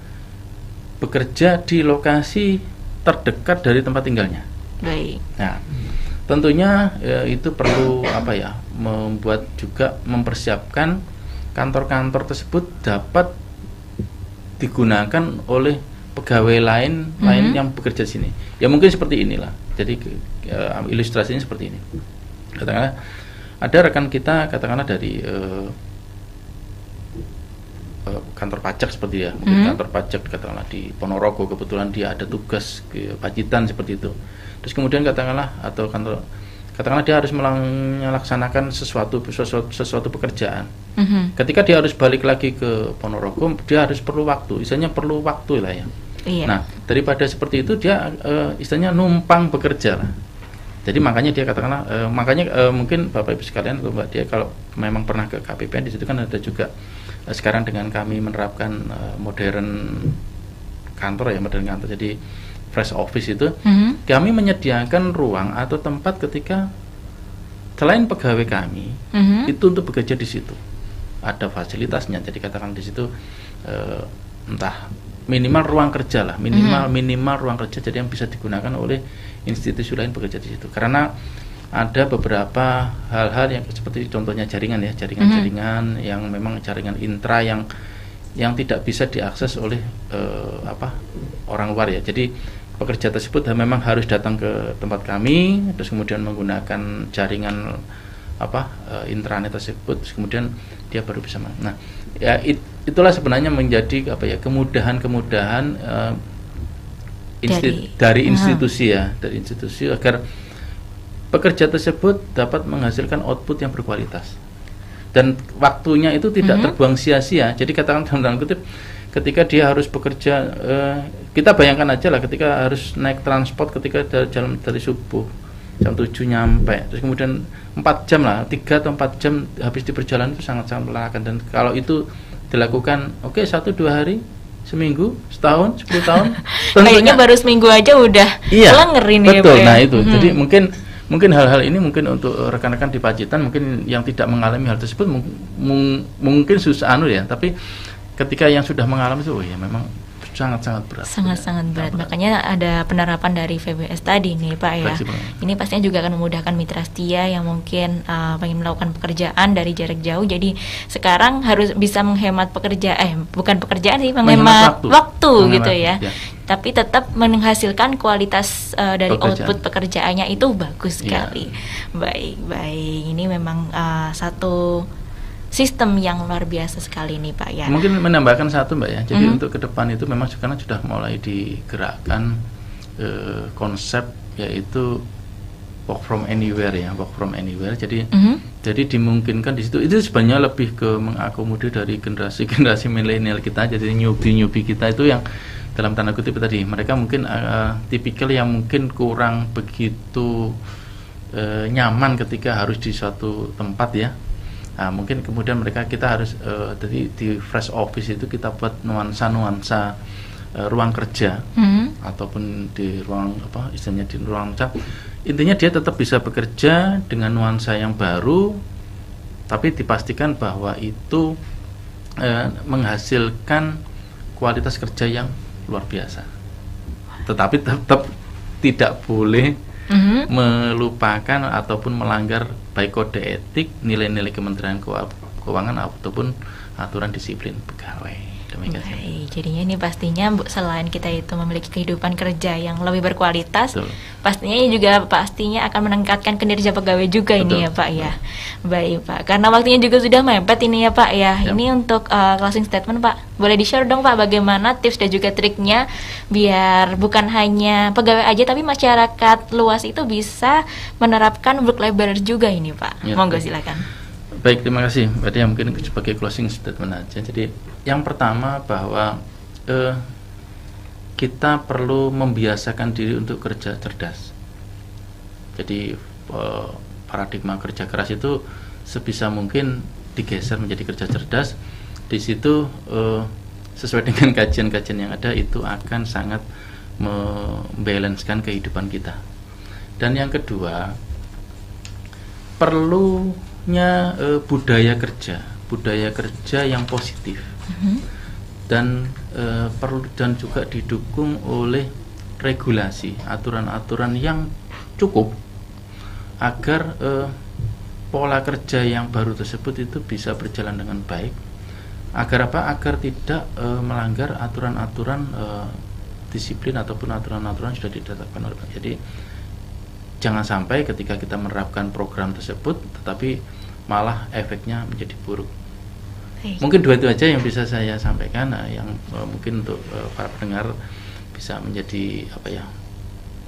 Speaker 4: bekerja di lokasi terdekat dari tempat tinggalnya.
Speaker 3: Baik.
Speaker 4: Nah, tentunya itu perlu mempersiapkan kantor-kantor tersebut dapat digunakan oleh pegawai lain yang bekerja di sini. Ya mungkin seperti inilah. Jadi ilustrasinya seperti ini. Katakanlah ada rekan kita katakanlah dari kantor pajak seperti ya, mungkin kantor pajak katakanlah di Ponorogo, kebetulan dia ada tugas ke Pacitan seperti itu. Terus kemudian katakanlah dia harus melaksanakan sesuatu pekerjaan. Ketika dia harus balik lagi ke Ponorogo, dia harus perlu waktu lah ya.
Speaker 3: Iya.
Speaker 4: Nah, daripada seperti itu dia istilahnya numpang bekerja lah. Jadi makanya dia katakanlah mungkin Bapak Ibu sekalian atau Mbak Dia kalau memang pernah ke KPPN, di situ kan ada juga sekarang dengan kami menerapkan modern kantor. Jadi fresh office itu kami menyediakan ruang atau tempat ketika selain pegawai kami itu untuk bekerja di situ. Ada fasilitasnya. Jadi katakan di situ entah minimal ruang kerja lah, minimal ruang kerja jadi yang bisa digunakan oleh institusi lain bekerja di situ. Karena ada beberapa hal-hal yang seperti contohnya jaringan yang memang jaringan intra yang tidak bisa diakses oleh orang luar ya. Jadi pekerja tersebut memang harus datang ke tempat kami, terus kemudian menggunakan jaringan intranet tersebut, terus kemudian dia baru bisa. Nah, ya itulah sebenarnya menjadi kemudahan-kemudahan dari institusi agar pekerja tersebut dapat menghasilkan output yang berkualitas dan waktunya itu tidak terbuang sia-sia. Jadi katakan dalam kutip, ketika dia harus bekerja, kita bayangkan aja lah ketika harus naik transport ketika dari subuh jam 7 nyampe, terus kemudian 4 jam lah, 3 atau 4 jam habis di perjalanan itu sangat-sangat melelahkan. Dan kalau itu dilakukan 1-2 hari, seminggu, setahun, 10 tahun
Speaker 3: kayaknya baru seminggu aja udah lenger ini.
Speaker 4: Betul, ya, Pak, itu jadi mungkin hal-hal ini mungkin untuk rekan-rekan di Pacitan mungkin yang tidak mengalami hal tersebut mungkin susah ya, tapi ketika yang sudah mengalami itu memang sangat-sangat berat.
Speaker 3: Sangat-sangat berat. Makanya ada penerapan dari VBS tadi nih Pak ya. Ini pastinya juga akan memudahkan mitra setia yang mungkin pengen melakukan pekerjaan dari jarak jauh. Jadi sekarang harus bisa menghemat menghemat waktu gitu ya. Tapi tetap menghasilkan kualitas dari output pekerjaannya itu bagus sekali. Baik. Ini memang satu sistem yang luar biasa sekali nih Pak ya.
Speaker 4: Mungkin menambahkan satu Mbak ya. Jadi untuk ke depan itu memang sekarang sudah mulai digerakkan konsep yaitu work from anywhere ya, work from anywhere. Jadi dimungkinkan di situ. Itu sebenarnya lebih ke mengakomodir dari generasi milenial kita. Jadi newbie kita itu yang dalam tanda kutip tadi mereka mungkin tipikal yang mungkin kurang begitu nyaman ketika harus di suatu tempat ya. Nah, mungkin kemudian kita harus jadi di fresh office itu kita buat nuansa ruang kerja ataupun di ruang istilahnya di ruang kerja. Intinya dia tetap bisa bekerja dengan nuansa yang baru, tapi dipastikan bahwa itu menghasilkan kualitas kerja yang luar biasa. Tetapi tetap tidak boleh melupakan ataupun melanggar baik kode etik, nilai-nilai Kementerian Keuangan ataupun aturan disiplin pegawai. Demikian.
Speaker 3: Baik, jadinya ini pastinya selain kita itu memiliki kehidupan kerja yang lebih berkualitas,
Speaker 4: Betul.
Speaker 3: pastinya ini juga pastinya akan meningkatkan kinerja pegawai juga. Betul. Ini ya Pak ya. Baik Pak, karena waktunya juga sudah mepet ini ya Pak ya. Yep. Ini untuk closing statement Pak, boleh di-share dong Pak bagaimana tips dan juga triknya biar bukan hanya pegawai aja tapi masyarakat luas itu bisa menerapkan work-life balance juga ini Pak. Yep. Monggo silakan.
Speaker 4: Baik, terima kasih. Berarti mungkin sebagai closing statement aja. Jadi yang pertama bahwa kita perlu membiasakan diri untuk kerja cerdas. Jadi paradigma kerja keras itu sebisa mungkin digeser menjadi kerja cerdas. Di situ sesuai dengan kajian-kajian yang ada itu akan sangat membalancekan kehidupan kita. Dan yang kedua, perlunya budaya kerja yang positif dan perlu dan juga didukung oleh regulasi, aturan-aturan yang cukup agar pola kerja yang baru tersebut itu bisa berjalan dengan baik. Agar apa? Agar tidak melanggar aturan-aturan disiplin ataupun aturan-aturan sudah ditetapkan oleh. Jadi jangan sampai ketika kita menerapkan program tersebut tetapi malah efeknya menjadi buruk. Mungkin dua itu aja yang bisa saya sampaikan, yang mungkin untuk para pendengar bisa menjadi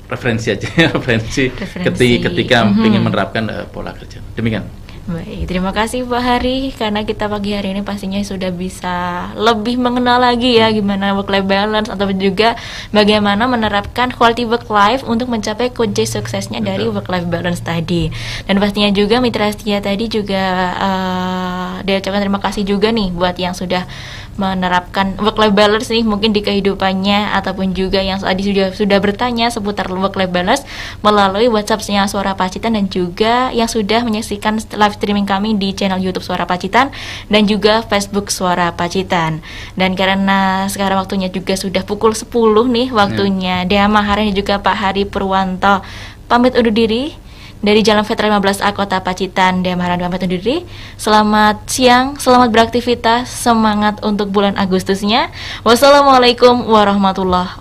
Speaker 4: referensi aja, referensi ketika ingin menerapkan pola kerja. Demikian.
Speaker 3: Baik, terima kasih Pak Hari, karena kita pagi hari ini pastinya sudah bisa lebih mengenal lagi ya gimana work-life balance atau juga bagaimana menerapkan quality work life untuk mencapai kunci suksesnya dari work-life balance tadi. Dan pastinya juga Mitra Setia tadi juga dia ucapkan terima kasih juga nih buat yang sudah menerapkan work-life balance nih mungkin di kehidupannya ataupun juga yang tadi sudah bertanya seputar work-life balance melalui WhatsApp-nya Suara Pacitan dan juga yang sudah menyaksikan live streaming kami di channel YouTube Suara Pacitan dan juga Facebook Suara Pacitan. Dan karena sekarang waktunya juga sudah pukul 10 nih waktunya, Dea Maharani dan juga Pak Hari Purwanto pamit undur diri dari Jalan Veteran 15A Kota Pacitan. Dea Maharani pamit undur diri. Selamat siang, selamat beraktivitas, semangat untuk bulan Agustusnya. Wassalamualaikum warahmatullahi